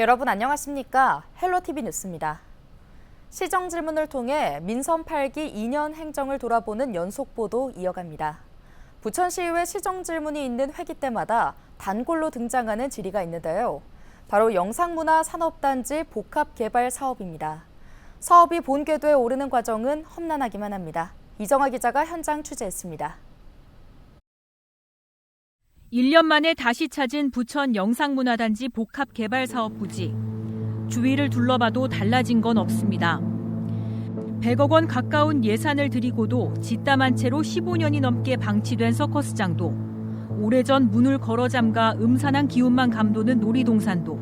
여러분 안녕하십니까? 헬로티비 뉴스입니다. 시정 질문을 통해 민선 8기 2년 행정을 돌아보는 연속 보도 이어갑니다. 부천시의회 시정 질문이 있는 회기 때마다 단골로 등장하는 질의가 있는데요. 바로 영상문화산업단지 복합개발 사업입니다. 사업이 본궤도에 오르는 과정은 험난하기만 합니다. 이정아 기자가 현장 취재했습니다. 1년 만에 다시 찾은 부천 영상문화단지 복합개발사업 부지. 주위를 둘러봐도 달라진 건 없습니다. 100억 원 가까운 예산을 들이고도 짓담한 채로 15년이 넘게 방치된 서커스장도, 오래전 문을 걸어 잠가 음산한 기운만 감도는 놀이동산도.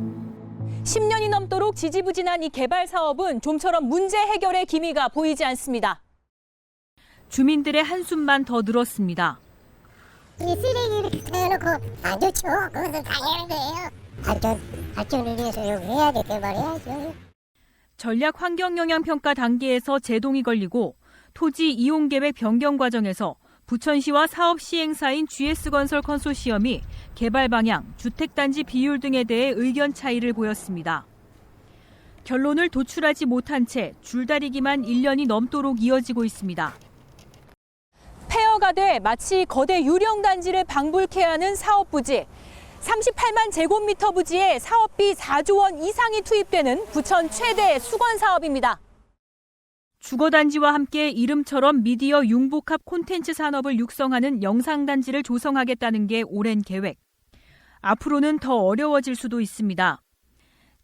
10년이 넘도록 지지부진한 이 개발 사업은 좀처럼 문제 해결의 기미가 보이지 않습니다. 주민들의 한숨만 더 늘었습니다. 이 쓰레기를 대놓고 안 좋죠. 그것은 당연한 거예요. 발전을 위해서 여기 해야 될 개발해야죠. 전략 환경영향평가 단계에서 제동이 걸리고 토지 이용계획 변경 과정에서 부천시와 사업 시행사인 GS건설 컨소시엄이 개발 방향, 주택단지 비율 등에 대해 의견 차이를 보였습니다. 결론을 도출하지 못한 채 줄다리기만 1년이 넘도록 이어지고 있습니다. 폐허가 돼 마치 거대 유령단지를 방불케 하는 사업 부지. 38만 제곱미터 부지에 사업비 4조 원 이상이 투입되는 부천 최대 수건 사업입니다. 주거단지와 함께 이름처럼 미디어 융복합 콘텐츠 산업을 육성하는 영상단지를 조성하겠다는 게 오랜 계획. 앞으로는 더 어려워질 수도 있습니다.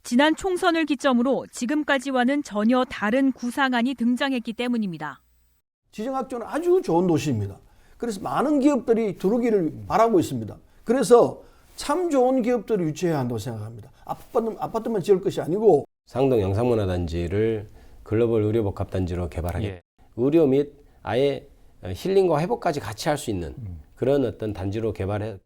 지난 총선을 기점으로 지금까지와는 전혀 다른 구상안이 등장했기 때문입니다. 지정학교는 아주 좋은 도시입니다. 그래서 많은 기업들이 들어오기를 바라고 있습니다. 그래서 참 좋은 기업들을 유치해야 한다고 생각합니다. 아파트만 지을 것이 아니고 상동 영상문화단지를 글로벌 의료복합단지로 개발하겠다. 의료 및 아예 힐링과 회복까지 같이 할 수 있는 그런 어떤 단지로 개발해.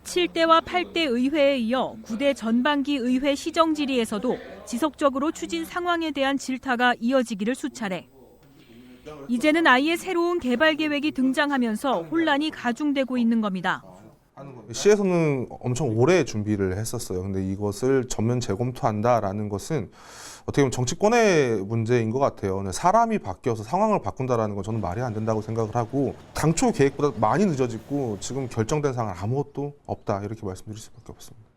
7대와 8대 의회에 이어 9대 전반기 의회 시정 질의에서도 지속적으로 추진 상황에 대한 질타가 이어지기를 수차례. 이제는 아예 새로운 개발 계획이 등장하면서 혼란이 가중되고 있는 겁니다. 시에서는 엄청 오래 준비를 했었어요. 근데 이것을 전면 재검토한다라는 것은 어떻게 보면 정치권의 문제인 것 같아요. 사람이 바뀌어서 상황을 바꾼다라는 건 저는 말이 안 된다고 생각을 하고, 당초 계획보다 많이 늦어지고 지금 결정된 상황 아무것도 없다, 이렇게 말씀드릴 수밖에 없습니다.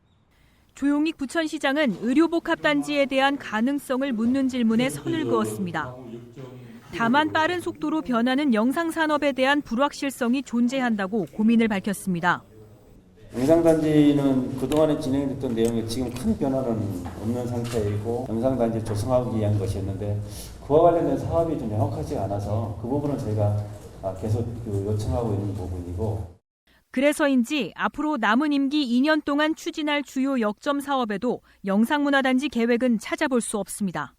조용익 부천시장은 의료복합단지에 대한 가능성을 묻는 질문에 선을 그었습니다. 다만 빠른 속도로 변하는 영상산업에 대한 불확실성이 존재한다고 고민을 밝혔습니다. 영상단지는 그동안에 진행됐던 내용에 지금 큰 변화는 없는 상태이고, 영상단지를 조성하기 위한 것이었는데 그와 관련된 사업이 좀 명확하지 않아서 그 부분은 저희가 계속 요청하고 있는 부분이고. 그래서인지 앞으로 남은 임기 2년 동안 추진할 주요 역점 사업에도 영상문화단지 계획은 찾아볼 수 없습니다.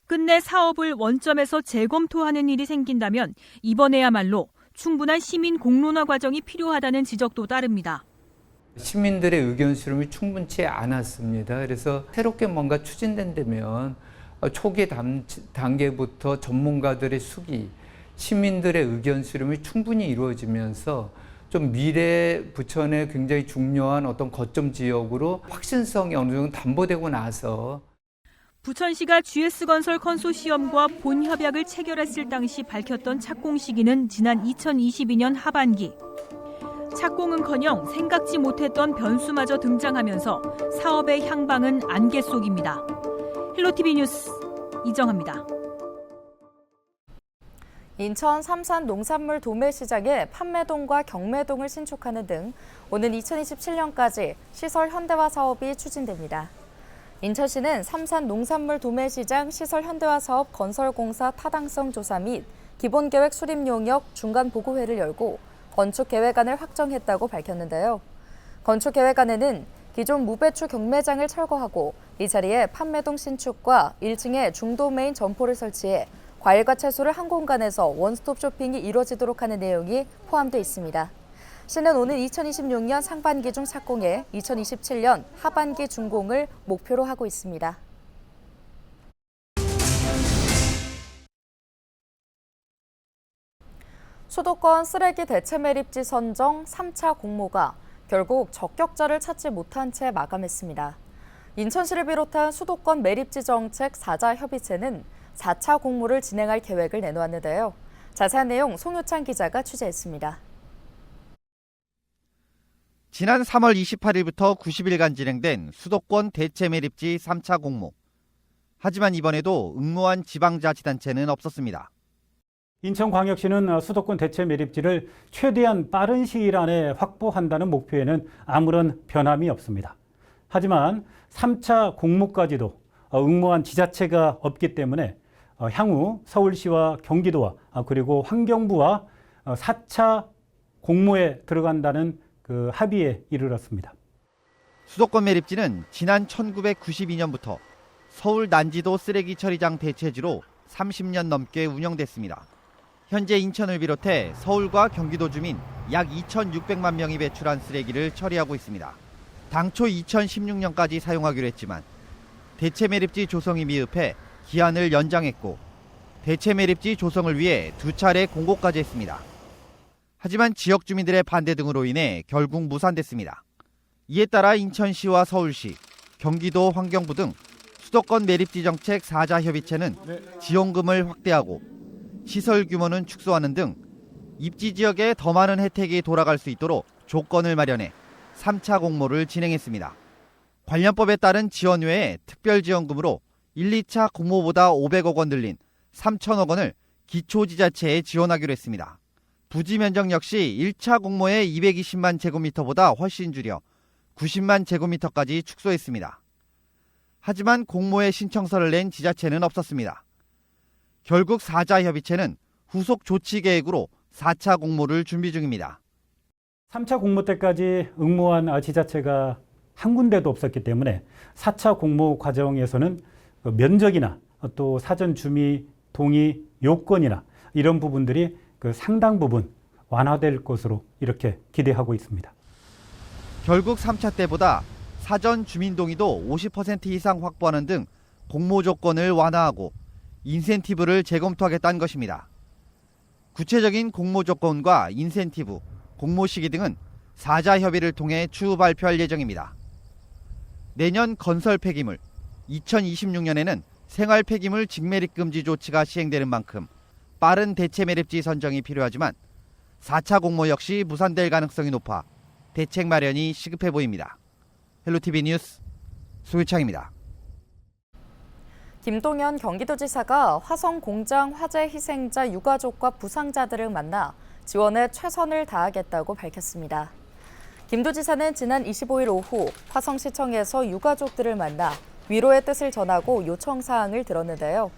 끝내 사업을 원점에서 재검토하는 일이 생긴다면 이번에야말로 충분한 시민 공론화 과정이 필요하다는 지적도 따릅니다. 시민들의 의견 수렴이 충분치 않았습니다. 그래서 새롭게 뭔가 추진된다면 초기 단계부터 전문가들의 수기, 시민들의 의견 수렴이 충분히 이루어지면서 좀 미래 부천의 굉장히 중요한 어떤 거점 지역으로 확신성이 어느 정도 담보되고 나서 부천시가 GS건설 컨소시엄과 본협약을 체결했을 당시 밝혔던 착공 시기는 지난 2022년 하반기. 착공은커녕 생각지 못했던 변수마저 등장하면서 사업의 향방은 안개 속입니다. 헬로티비 뉴스 이정아입니다. 인천 삼산 농산물 도매시장에 판매동과 경매동을 신축하는 등 오는 2027년까지 시설 현대화 사업이 추진됩니다. 인천시는 삼산 농산물 도매시장 시설 현대화 사업 건설공사 타당성 조사 및 기본계획 수립 용역 중간보고회를 열고 건축계획안을 확정했다고 밝혔는데요. 건축계획안에는 기존 무배추 경매장을 철거하고 이 자리에 판매동 신축과 1층에 중도메인 점포를 설치해 과일과 채소를 한 공간에서 원스톱 쇼핑이 이뤄지도록 하는 내용이 포함되어 있습니다. 시는 오는 2026년 상반기 중 착공해 2027년 하반기 준공을 목표로 하고 있습니다. 수도권 쓰레기 대체 매립지 선정 3차 공모가 결국 적격자를 찾지 못한 채 마감했습니다. 인천시를 비롯한 수도권 매립지 정책 4자 협의체는 4차 공모를 진행할 계획을 내놓았는데요. 자세한 내용 송유찬 기자가 취재했습니다. 지난 3월 28일부터 90일간 진행된 수도권 대체 매립지 3차 공모. 하지만 이번에도 응모한 지방자치단체는 없었습니다. 인천광역시는 수도권 대체 매립지를 최대한 빠른 시일 안에 확보한다는 목표에는 아무런 변함이 없습니다. 하지만 3차 공모까지도 응모한 지자체가 없기 때문에 향후 서울시와 경기도와 그리고 환경부와 4차 공모에 들어간다는 그 합의에 이르렀습니다. 수도권 매립지는 지난 1992년부터 서울 난지도 쓰레기 처리장 대체지로 30년 넘게 운영됐습니다. 현재 인천을 비롯해 서울과 경기도 주민 약 2,600만 명이 배출한 쓰레기를 처리하고 있습니다. 당초 2016년까지 사용하기로 했지만 대체 매립지 조성이 미흡해 기한을 연장했고 대체 매립지 조성을 위해 2차례 공고까지 했습니다. 하지만 지역 주민들의 반대 등으로 인해 결국 무산됐습니다. 이에 따라 인천시와 서울시, 경기도 환경부 등 수도권 매립지 정책 4자 협의체는 지원금을 확대하고 시설 규모는 축소하는 등 입지 지역에 더 많은 혜택이 돌아갈 수 있도록 조건을 마련해 3차 공모를 진행했습니다. 관련법에 따른 지원 외에 특별지원금으로 1, 2차 공모보다 500억 원 늘린 3천억 원을 기초지자체에 지원하기로 했습니다. 부지 면적 역시 1차 공모의 220만 제곱미터보다 훨씬 줄여 90만 제곱미터까지 축소했습니다. 하지만 공모에 신청서를 낸 지자체는 없었습니다. 결국 4자 협의체는 후속 조치 계획으로 4차 공모를 준비 중입니다. 3차 공모 때까지 응모한 지자체가 한 군데도 없었기 때문에 4차 공모 과정에서는 면적이나 또 사전 주민 동의 요건이나 이런 부분들이 상당 부분 완화될 것으로 이렇게 기대하고 있습니다. 결국 3차 때보다 사전 주민 동의도 50% 이상 확보하는 등 공모 조건을 완화하고 인센티브를 재검토하겠다는 것입니다. 구체적인 공모 조건과 인센티브, 공모 시기 등은 4자 협의를 통해 추후 발표할 예정입니다. 내년 건설 폐기물, 2026년에는 생활 폐기물 직매립 금지 조치가 시행되는 만큼 빠른 대체 매립지 선정이 필요하지만 4차 공모 역시 무산될 가능성이 높아 대책 마련이 시급해 보입니다. 헬로티비 뉴스 소유창입니다. 김동연 경기도지사가 화성 공장 화재 희생자 유가족과 부상자들을 만나 지원에 최선을 다하겠다고 밝혔습니다. 김 도지사는 지난 25일 오후 화성시청에서 유가족들을 만나 위로의 뜻을 전하고 요청 사항을 들었는데요.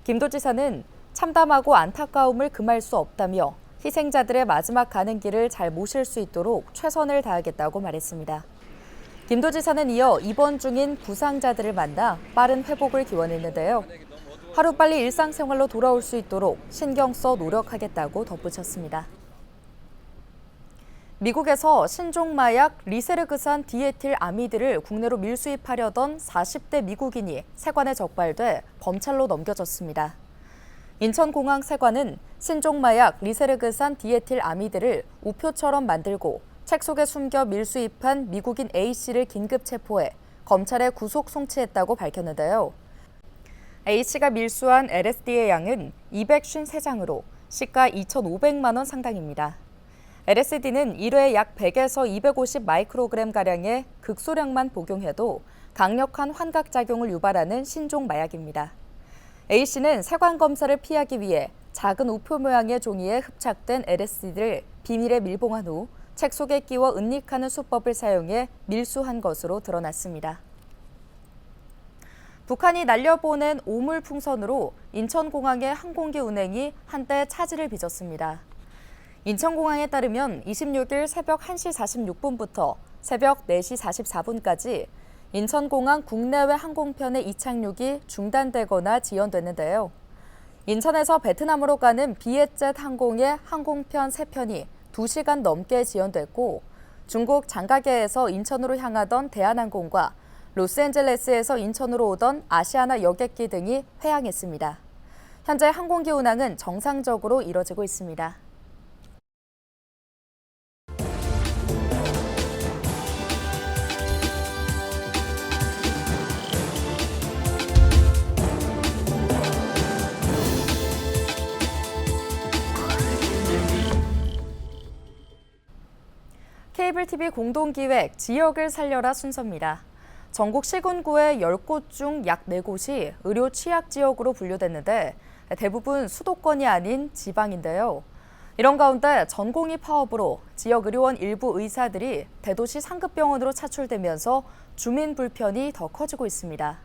김 도지사는 참담하고 안타까움을 금할 수 없다며 희생자들의 마지막 가는 길을 잘 모실 수 있도록 최선을 다하겠다고 말했습니다. 김 도지사는 이어 입원 중인 부상자들을 만나 빠른 회복을 기원했는데요. 하루빨리 일상생활로 돌아올 수 있도록 신경 써 노력하겠다고 덧붙였습니다. 미국에서 신종마약 리세르그산 디에틸 아미드를 국내로 밀수입하려던 40대 미국인이 세관에 적발돼 검찰로 넘겨졌습니다. 인천공항 세관은 신종마약 리세르그산 디에틸 아미드를 우표처럼 만들고 책 속에 숨겨 밀수입한 미국인 A씨를 긴급 체포해 검찰에 구속 송치했다고 밝혔는데요. A씨가 밀수한 LSD의 양은 253장으로 시가 2,500만 원 상당입니다. LSD는 1회에 약 100에서 250 마이크로그램가량의 극소량만 복용해도 강력한 환각작용을 유발하는 신종 마약입니다. A씨는 세관 검사를 피하기 위해 작은 우표 모양의 종이에 흡착된 LSD를 비닐에 밀봉한 후 책 속에 끼워 은닉하는 수법을 사용해 밀수한 것으로 드러났습니다. 북한이 날려보낸 오물 풍선으로 인천공항의 항공기 운행이 한때 차질을 빚었습니다. 인천공항에 따르면 26일 새벽 1시 46분부터 새벽 4시 44분까지 인천공항 국내외 항공편의 이착륙이 중단되거나 지연됐는데요. 인천에서 베트남으로 가는 비에젯 항공의 항공편 3편이 2시간 넘게 지연됐고 중국 장가계에서 인천으로 향하던 대한항공과 로스앤젤레스에서 인천으로 오던 아시아나 여객기 등이 회항했습니다. 현재 항공기 운항은 정상적으로 이뤄지고 있습니다. 케이블 TV 공동기획 지역을 살려라 순서입니다. 전국 시군구의 10곳 중 약 4곳이 의료 취약 지역으로 분류됐는데 대부분 수도권이 아닌 지방인데요. 이런 가운데 전공의 파업으로 지역 의료원 일부 의사들이 대도시 상급병원으로 차출되면서 주민 불편이 더 커지고 있습니다.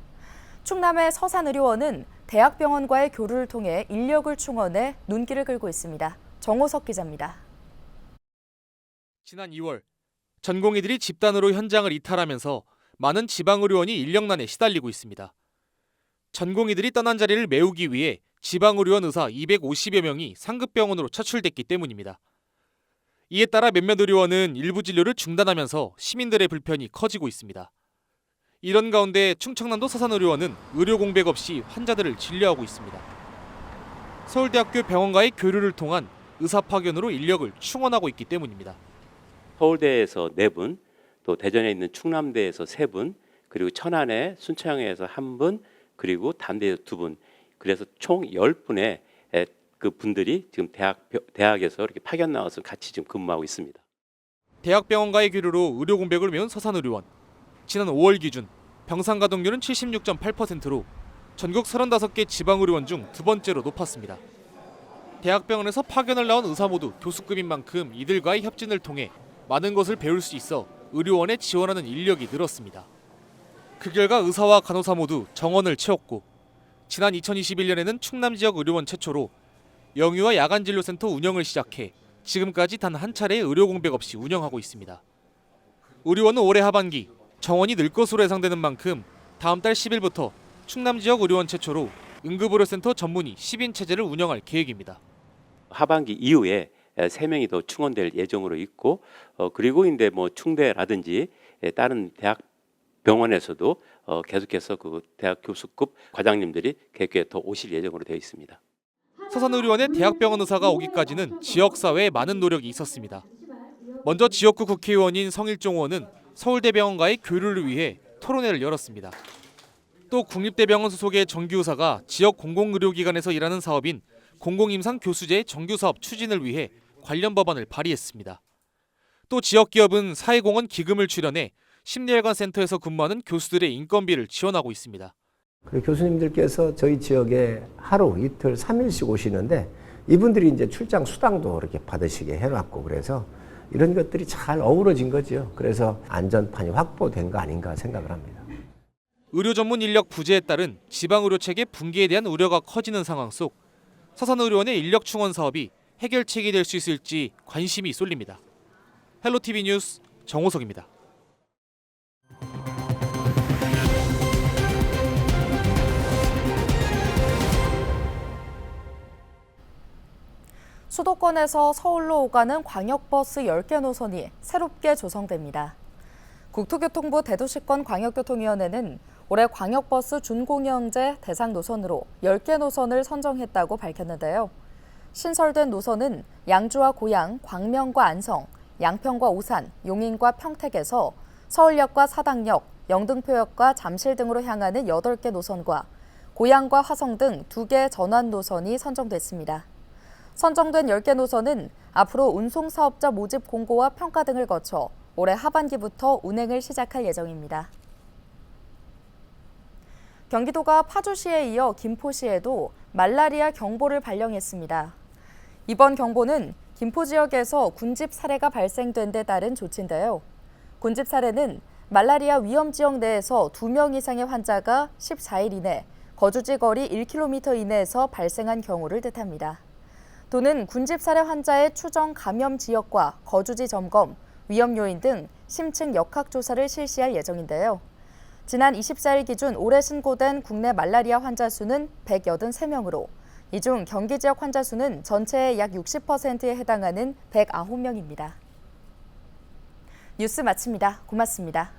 충남의 서산의료원은 대학병원과의 교류를 통해 인력을 충원해 눈길을 끌고 있습니다. 정호석 기자입니다. 지난 2월 전공의들이 집단으로 현장을 이탈하면서 많은 지방의료원이 인력난에 시달리고 있습니다. 전공의들이 떠난 자리를 메우기 위해 지방의료원 의사 250여 명이 상급병원으로 차출됐기 때문입니다. 이에 따라 몇몇 의료원은 일부 진료를 중단하면서 시민들의 불편이 커지고 있습니다. 이런 가운데 충청남도 서산의료원은 의료 공백 없이 환자들을 진료하고 있습니다. 서울대학교 병원과의 교류를 통한 의사 파견으로 인력을 충원하고 있기 때문입니다. 서울대에서 4분, 또 대전에 있는 충남대에서 3분, 그리고 천안에 순천에서 1분, 그리고 담대에서 2분. 그래서 총 10분의 그 분들이 지금 대학에서 이렇게 파견 나와서 같이 지금 근무하고 있습니다. 대학병원과의 교류로 의료 공백을 메운 서산의료원. 지난 5월 기준 병상 가동률은 76.8%로 전국 35개 지방의료원 중 2번째로 높았습니다. 대학병원에서 파견을 나온 의사 모두 교수급인 만큼 이들과의 협진을 통해 많은 것을 배울 수 있어 의료원에 지원하는 인력이 늘었습니다. 그 결과 의사와 간호사 모두 정원을 채웠고 지난 2021년에는 충남 지역 의료원 최초로 영유아 야간진료센터 운영을 시작해 지금까지 단 한 차례의 의료 공백 없이 운영하고 있습니다. 의료원은 올해 하반기 정원이 늘 것으로 예상되는 만큼 다음 달 10일부터 충남 지역 의료원 최초로 응급의료센터 전문의 10인 체제를 운영할 계획입니다. 하반기 이후에 3명이 더 충원될 예정으로 있고 그리고 이제 뭐 충대라든지 다른 대학 병원에서도 계속해서 그 대학 교수급 과장님들이 계획에 더 오실 예정으로 되어 있습니다. 서산의료원의 대학병원 의사가 오기까지는 지역사회에 많은 노력이 있었습니다. 먼저 지역구 국회의원인 성일종 의원은 서울대병원과의 교류를 위해 토론회를 열었습니다. 또 국립대병원 소속의 정규의사가 지역 공공의료기관에서 일하는 사업인 공공임상 교수제 정규사업 추진을 위해 관련 법안을 발의했습니다. 또 지역기업은 사회공헌 기금을 출연해 심리혈관 센터에서 근무하는 교수들의 인건비를 지원하고 있습니다. 그리고 교수님들께서 저희 지역에 하루, 이틀, 3일씩 오시는데 이분들이 이제 출장 수당도 이렇게 받으시게 해놨고 그래서 이런 것들이 잘 어우러진 거죠. 그래서 안전판이 확보된 거 아닌가 생각을 합니다. 의료 전문 인력 부재에 따른 지방의료체계 붕괴에 대한 우려가 커지는 상황 속 서산의료원의 인력 충원 사업이 해결책이 될 수 있을지 관심이 쏠립니다. 헬로티비 뉴스 정호석입니다. 수도권에서 서울로 오가는 광역버스 10개 노선이 새롭게 조성됩니다. 국토교통부 대도시권 광역교통위원회는 올해 광역버스 준공영제 대상 노선으로 10개 노선을 선정했다고 밝혔는데요. 신설된 노선은 양주와 고양, 광명과 안성, 양평과 오산, 용인과 평택에서 서울역과 사당역, 영등포역과 잠실 등으로 향하는 8개 노선과 고양과 화성 등 2개 전환 노선이 선정됐습니다. 선정된 10개 노선은 앞으로 운송사업자 모집 공고와 평가 등을 거쳐 올해 하반기부터 운행을 시작할 예정입니다. 경기도가 파주시에 이어 김포시에도 말라리아 경보를 발령했습니다. 이번 경보는 김포 지역에서 군집 사례가 발생된 데 따른 조치인데요. 군집 사례는 말라리아 위험 지역 내에서 2명 이상의 환자가 14일 이내 거주지 거리 1km 이내에서 발생한 경우를 뜻합니다. 도는 군집 사례 환자의 추정 감염 지역과 거주지 점검, 위험 요인 등 심층 역학 조사를 실시할 예정인데요. 지난 24일 기준 올해 신고된 국내 말라리아 환자 수는 183명으로 이 중 경기 지역 환자 수는 전체의 약 60%에 해당하는 109명입니다. 뉴스 마칩니다. 고맙습니다.